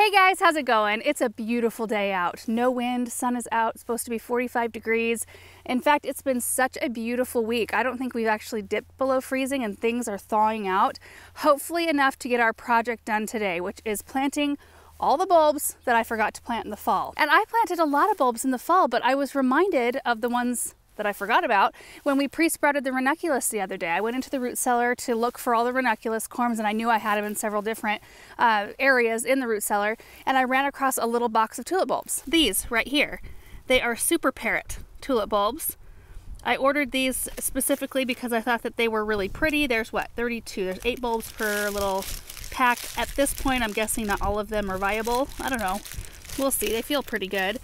Hey guys, how's it going? It's a beautiful day out. No wind, sun is out, it's supposed to be 45 degrees. In fact, it's been such a beautiful week. I don't think we've actually dipped below freezing and things are thawing out. Hopefully enough to get our project done today, which is planting all the bulbs that I forgot to plant in the fall. And I planted a lot of bulbs in the fall, but I was reminded of the ones that I forgot about when we pre-sprouted the ranunculus the other day. I went into the root cellar to look for all the ranunculus corms, and I knew I had them in several different areas in the root cellar, and I ran across a little box of tulip bulbs. These right here, they are super Parrot tulip bulbs. I ordered these specifically because I thought that they were really pretty. There's what, 32, there's 8 bulbs per little pack. At this point, I'm guessing not all of them are viable. I don't know, we'll see. They feel pretty good.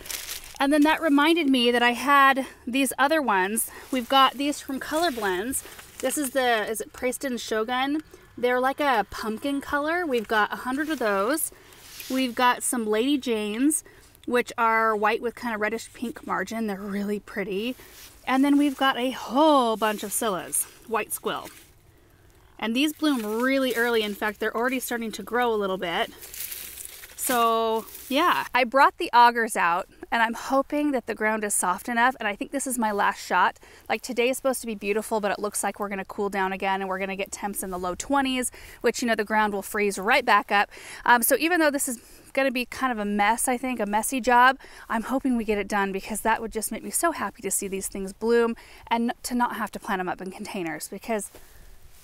And then that reminded me that I had these other ones. We've got these from Color Blends. This is is it Preston Shogun? They're like a pumpkin color. We've got 100 of those. We've got some Lady Janes, which are white with kind of reddish pink margin. They're really pretty. And then we've got a whole bunch of Scillas, white squill. And these bloom really early. In fact, they're already starting to grow a little bit. So yeah, I brought the augers out and I'm hoping that the ground is soft enough, and I think this is my last shot. Like, today is supposed to be beautiful, but it looks like we're gonna cool down again and we're gonna get temps in the low 20s, which, you know, the ground will freeze right back up. So even though this is gonna be kind of a mess, I think, a messy job, I'm hoping we get it done, because that would just make me so happy to see these things bloom and to not have to plant them up in containers, because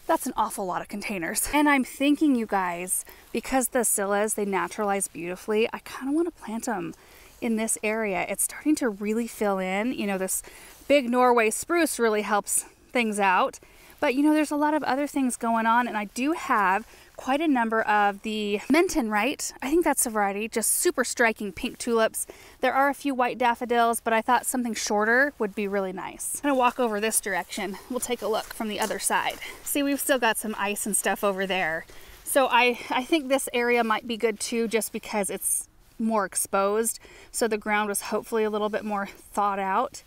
that's an awful lot of containers. And I'm thinking, you guys, because the Scillas, they naturalize beautifully, I kind of want to plant them in this area. It's starting to really fill in. You know, this big Norway spruce really helps things out. But, you know, there's a lot of other things going on, and I do have quite a number of the Menton, right? I think that's the variety, just super striking pink tulips. There are a few white daffodils, but I thought something shorter would be really nice. I'm gonna walk over this direction. We'll take a look from the other side. See, we've still got some ice and stuff over there. So I think this area might be good too, just because it's more exposed. So the ground was hopefully a little bit more thawed out.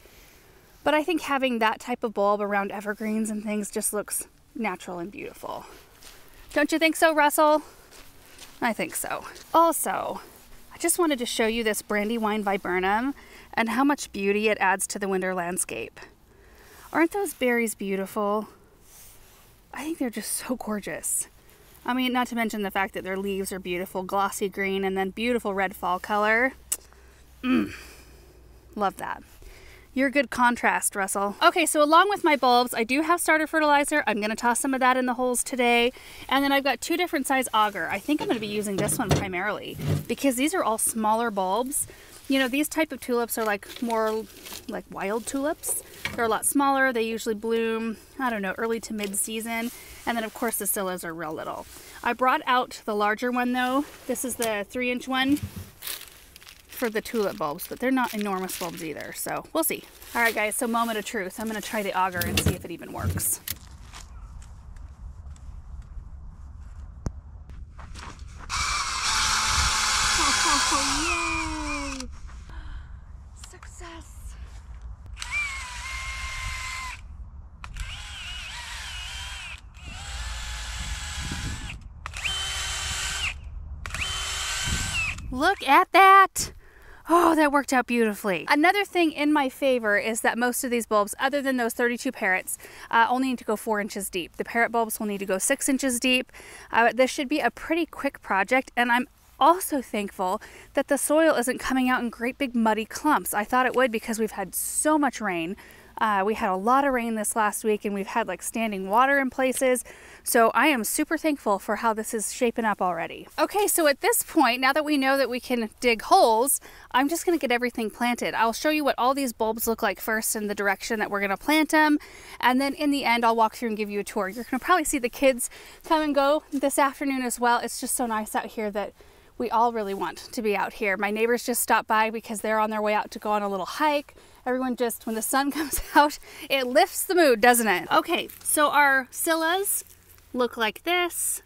But I think having that type of bulb around evergreens and things just looks natural and beautiful. Don't you think so, Russell? I think so. Also, I just wanted to show you this Brandywine viburnum and how much beauty it adds to the winter landscape. Aren't those berries beautiful? I think they're just so gorgeous. I mean, not to mention the fact that their leaves are beautiful, glossy green, and then beautiful red fall color. Love that. You're a good contrast, Russell. Okay, so along with my bulbs, I do have starter fertilizer. I'm gonna toss some of that in the holes today. And then I've got 2 different size auger. I think I'm gonna be using this one primarily, because these are all smaller bulbs. You know, these type of tulips are like more like wild tulips. They're a lot smaller. They usually bloom, I don't know, early to mid-season. And then of course the Scillas are real little. I brought out the larger one though. This is the 3-inch one for the tulip bulbs, but they're not enormous bulbs either, so we'll see. All right guys, so moment of truth. I'm gonna try the auger and see if it even works. Oh, yay! Success! Look at that! Oh, that worked out beautifully. Another thing in my favor is that most of these bulbs, other than those 32 Parrots, only need to go 4 inches deep. The Parrot bulbs will need to go 6 inches deep. This should be a pretty quick project, and I'm also thankful that the soil isn't coming out in great big muddy clumps. I thought it would, because we've had so much rain. We had a lot of rain this last week, and we've had like standing water in places. So I am super thankful for how this is shaping up already. Okay, so at this point, now that we know that we can dig holes, I'm just gonna get everything planted. I'll show you what all these bulbs look like first in the direction that we're gonna plant them. And then in the end, I'll walk through and give you a tour. You're gonna probably see the kids come and go this afternoon as well. It's just so nice out here that we all really want to be out here. My neighbors just stopped by because they're on their way out to go on a little hike. Everyone just, when the sun comes out, it lifts the mood, doesn't it? Okay, so our Scillas look like this.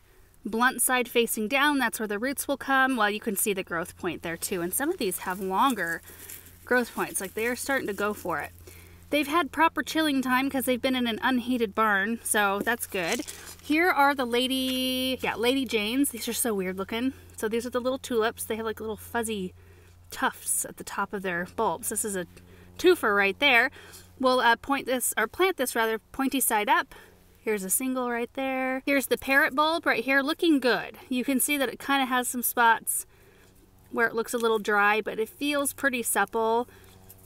Blunt side facing down, that's where the roots will come. Well, you can see the growth point there too. And some of these have longer growth points, like they're starting to go for it. They've had proper chilling time because they've been in an unheated barn, so that's good. Here are the Lady Janes. These are so weird looking. So these are the little tulips. They have like little fuzzy tufts at the top of their bulbs. This is a twofer right there. We'll plant this pointy side up. Here's a single right there. Here's the parrot bulb right here, looking good. You can see that it kind of has some spots where it looks a little dry, but it feels pretty supple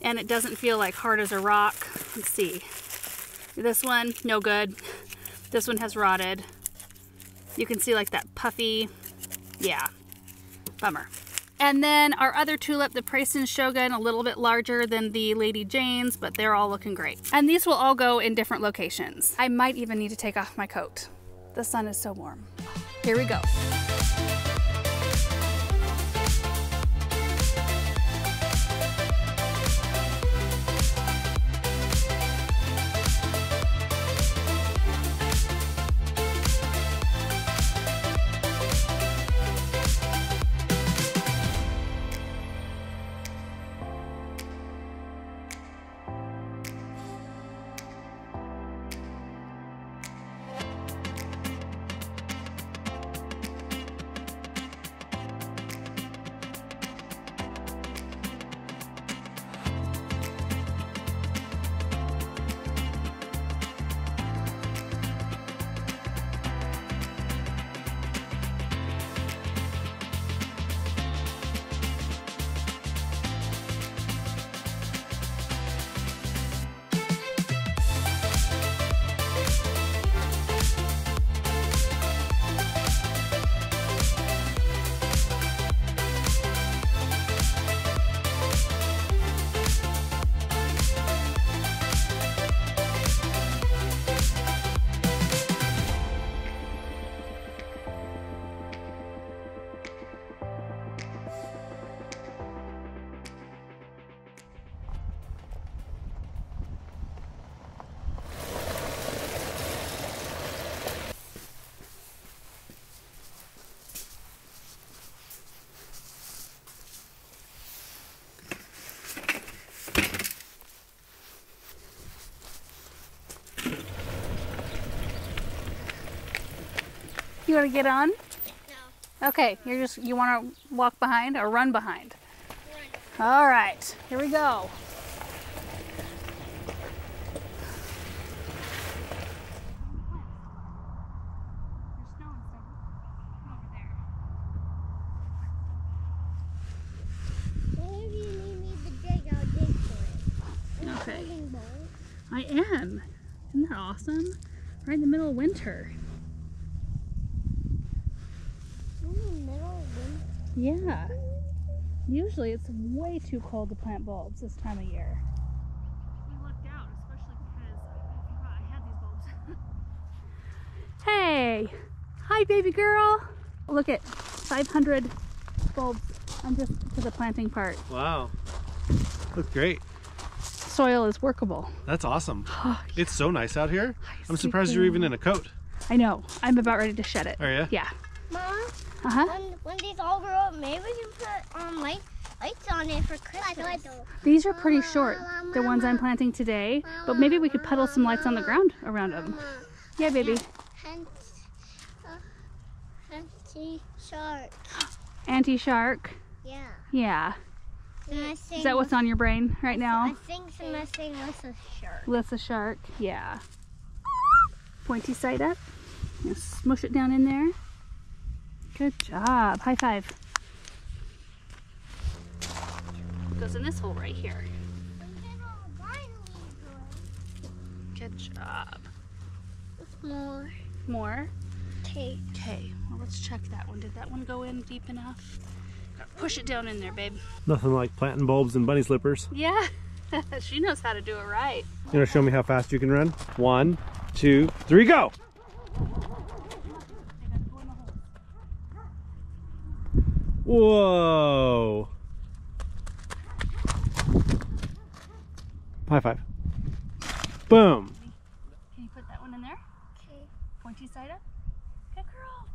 and it doesn't feel like hard as a rock. Let's see. This one, no good. This one has rotted. You can see like that puffy, yeah, bummer. And then our other tulip, the Preston Shogun, a little bit larger than the Lady Jane's, but they're all looking great. And these will all go in different locations. I might even need to take off my coat. The sun is so warm. Here we go. You want to get on? No. Okay, you want to walk behind or run behind? Run. All right, here we go. Okay. I am. Isn't that awesome? Right in the middle of winter. Yeah. Usually it's way too cold to plant bulbs this time of year. We lucked out, especially because I forgot I had these bulbs. Hey! Hi, baby girl! Look at 500 bulbs on just to the planting part. Wow. Looks great. Soil is workable. That's awesome. Oh, yeah. It's so nice out here. I'm surprised you're even in a coat. I know. I'm about ready to shed it. Are you? Yeah. Mom, when these all grow up, maybe we can put lights on it for Christmas. These are pretty short, the ones I'm planting today, but maybe we could puddle some lights on the ground around them. Yeah, baby. Anti-shark. Anti-shark? Yeah. Yeah. Is that what's on your brain right now? I think I'm saying Lissa shark. Lissa shark, yeah. Pointy side up. Smush it down in there. Good job. High five. It goes in this hole right here. Good job. More. More? Okay. Okay. Well, let's check that one. Did that one go in deep enough? Push it down in there, babe. Nothing like planting bulbs in bunny slippers. Yeah. She knows how to do it right. You gonna show me how fast you can run? 1, 2, 3, go! Whoa! High five. Boom! Can you put that one in there? Okay. Pointy side up? Good girl.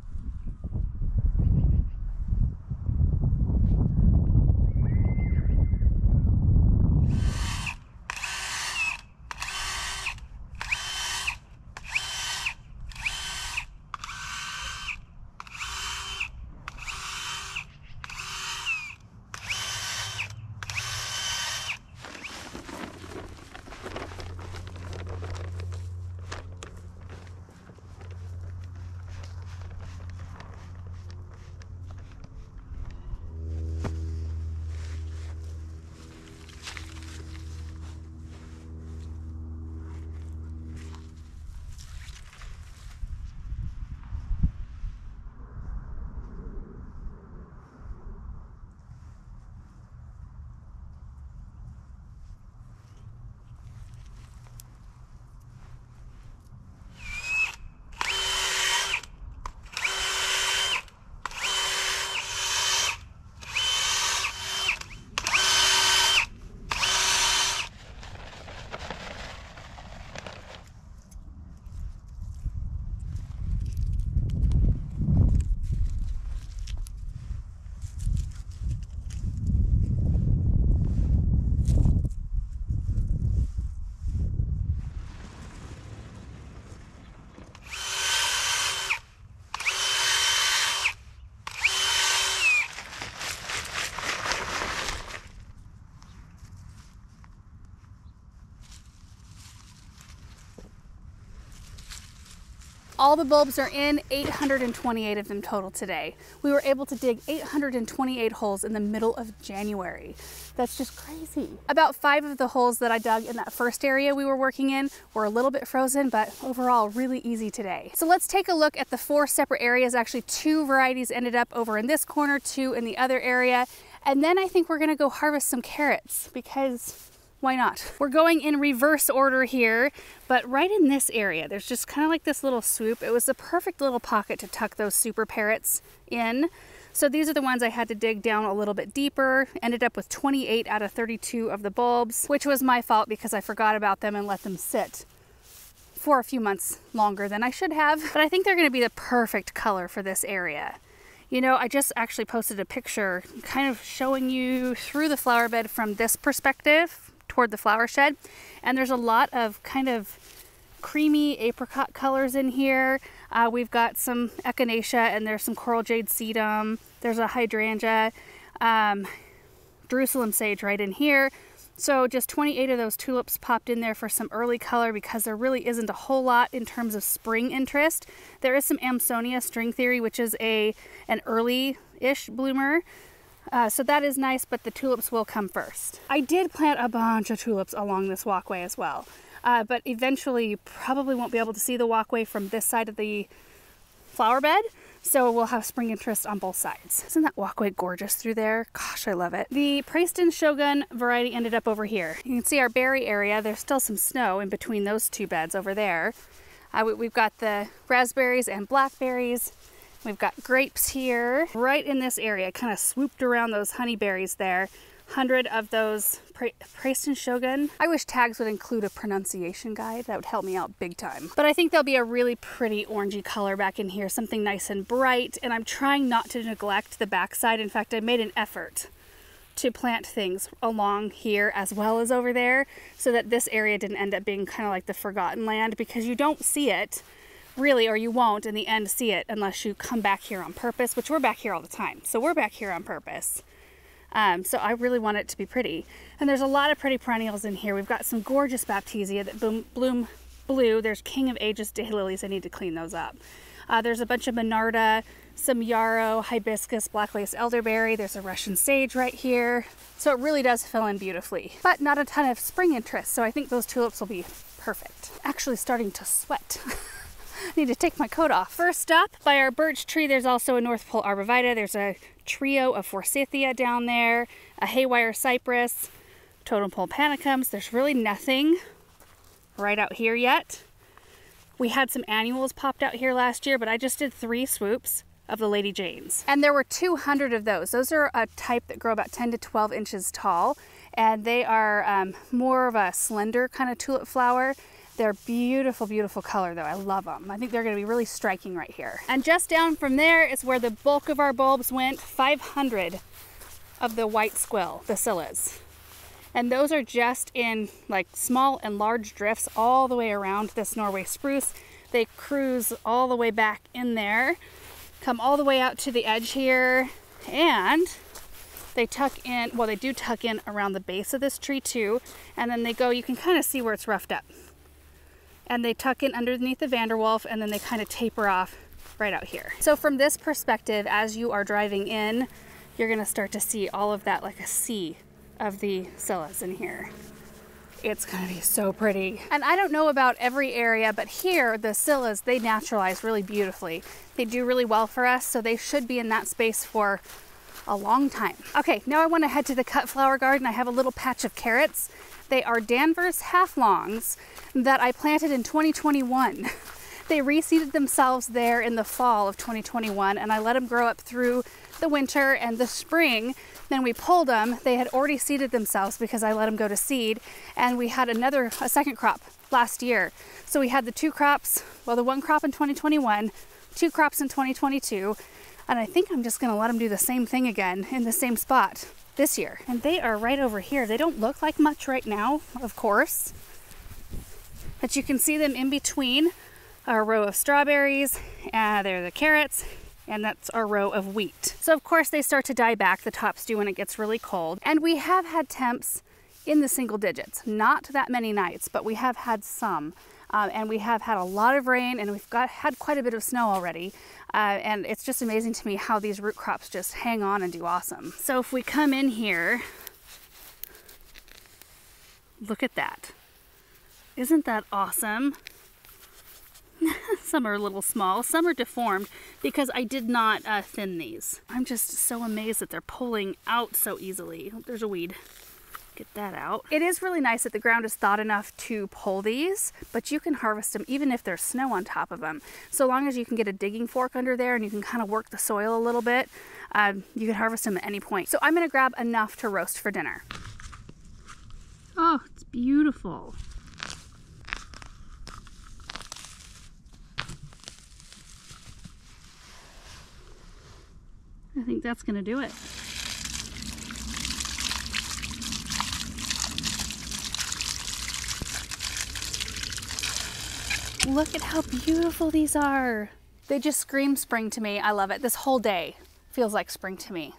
All the bulbs are in, 828 of them total today. We were able to dig 828 holes in the middle of January. That's just crazy. About 5 of the holes that I dug in that first area we were working in were a little bit frozen, but overall really easy today. So let's take a look at the 4 separate areas. Actually, 2 varieties ended up over in this corner, 2 in the other area. And then I think we're gonna go harvest some carrots because why not? We're going in reverse order here, but right in this area, there's just kind of like this little swoop. It was the perfect little pocket to tuck those super parrots in. So these are the ones I had to dig down a little bit deeper. Ended up with 28 out of 32 of the bulbs, which was my fault because I forgot about them and let them sit for a few months longer than I should have. But I think they're gonna be the perfect color for this area. You know, I just actually posted a picture kind of showing you through the flower bed from this perspective toward the flower shed, and there's a lot of kind of creamy apricot colors in here. We've got some echinacea and there's some coral jade sedum. There's a hydrangea, Jerusalem sage right in here. So just 28 of those tulips popped in there for some early color because there really isn't a whole lot in terms of spring interest. There is some Amsonia string theory, which is an early-ish bloomer. So that is nice, but the tulips will come first. I did plant a bunch of tulips along this walkway as well, but eventually you probably won't be able to see the walkway from this side of the flower bed, so we'll have spring interest on both sides. Isn't that walkway gorgeous through there? Gosh, I love it. The Preston Shogun variety ended up over here. You can see our berry area. There's still some snow in between those 2 beds over there. We've got the raspberries and blackberries. We've got grapes here, right in this area, kind of swooped around those honeyberries there. 100 of those Preston Shogun. I wish tags would include a pronunciation guide. That would help me out big time. But I think there'll be a really pretty orangey color back in here, something nice and bright, and I'm trying not to neglect the backside. In fact, I made an effort to plant things along here as well as over there so that this area didn't end up being kind of like the forgotten land, because you don't see it really, or you won't in the end see it unless you come back here on purpose, which we're back here all the time. So we're back here on purpose. So I really want it to be pretty. And there's a lot of pretty perennials in here. We've got some gorgeous Baptisia that bloom blue. There's King of Ages daylilies. I need to clean those up. There's a bunch of Monarda, some yarrow, hibiscus, black lace elderberry. There's a Russian sage right here. So it really does fill in beautifully, but not a ton of spring interest. So I think those tulips will be perfect. Actually starting to sweat. Need to take my coat off. First up, by our birch tree, there's also a North Pole arborvitae. There's a trio of forsythia down there, a haywire cypress, totem pole panicums. There's really nothing right out here yet. We had some annuals popped out here last year, but I just did 3 swoops of the Lady Janes. And there were 200 of those. Those are a type that grow about 10 to 12 inches tall, and they are more of a slender kind of tulip flower. They're beautiful, beautiful color though. I love them. I think they're gonna be really striking right here. And just down from there is where the bulk of our bulbs went, 500 of the white squill, the scillas. And those are just in like small and large drifts all the way around this Norway spruce. They cruise all the way back in there, come all the way out to the edge here, and they tuck in, well, they do tuck in around the base of this tree too, and then they go, you can kind of see where it's roughed up. And they tuck in underneath the Vanderwolf, and then they kind of taper off right out here. So from this perspective, as you are driving in, you're gonna start to see all of that, like a sea of the scillas in here. It's gonna be so pretty. And I don't know about every area, but here, the scillas, they naturalize really beautifully. They do really well for us, so they should be in that space for a long time. Okay, now I wanna head to the cut flower garden. I have a little patch of carrots. They are Danvers half-longs that I planted in 2021. They reseeded themselves there in the fall of 2021, and I let them grow up through the winter and the spring. Then we pulled them. They had already seeded themselves because I let them go to seed, and we had a second crop last year. So we had the 2 crops, well, the 1 crop in 2021, 2 crops in 2022, and I think I'm just gonna let them do the same thing again in the same spot this year. And they are right over here. They don't look like much right now, of course, but you can see them in between our row of strawberries, they're the carrots, and that's our row of wheat. So of course they start to die back, the tops do when it gets really cold. And we have had temps in the single digits, not that many nights, but we have had some. and we have had a lot of rain, and we've had quite a bit of snow already. And it's just amazing to me how these root crops just hang on and do awesome. So if we come in here, look at that. Isn't that awesome? Some are a little small, some are deformed because I did not thin these. I'm just so amazed that they're pulling out so easily. Oh, there's a weed. Get that out. It is really nice that the ground is thawed enough to pull these, but you can harvest them even if there's snow on top of them. So long as you can get a digging fork under there and you can kind of work the soil a little bit, you can harvest them at any point. So I'm gonna grab enough to roast for dinner. Oh, it's beautiful. I think that's gonna do it. Look at how beautiful these are. They just scream spring to me. I love it. This whole day feels like spring to me.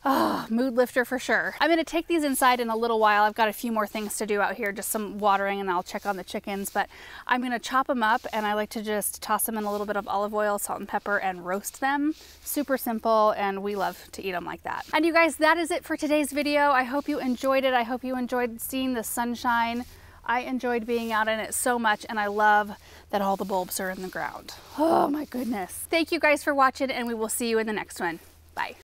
Oh, mood lifter for sure. I'm gonna take these inside in a little while. I've got a few more things to do out here, just some watering, and I'll check on the chickens, but I'm gonna chop them up, and I like to just toss them in a little bit of olive oil, salt and pepper, and roast them. Super simple, and we love to eat them like that. And you guys, that is it for today's video. I hope you enjoyed it. I hope you enjoyed seeing the sunshine. I enjoyed being out in it so much, and I love that all the bulbs are in the ground. Oh my goodness. Thank you guys for watching, and we will see you in the next one. Bye.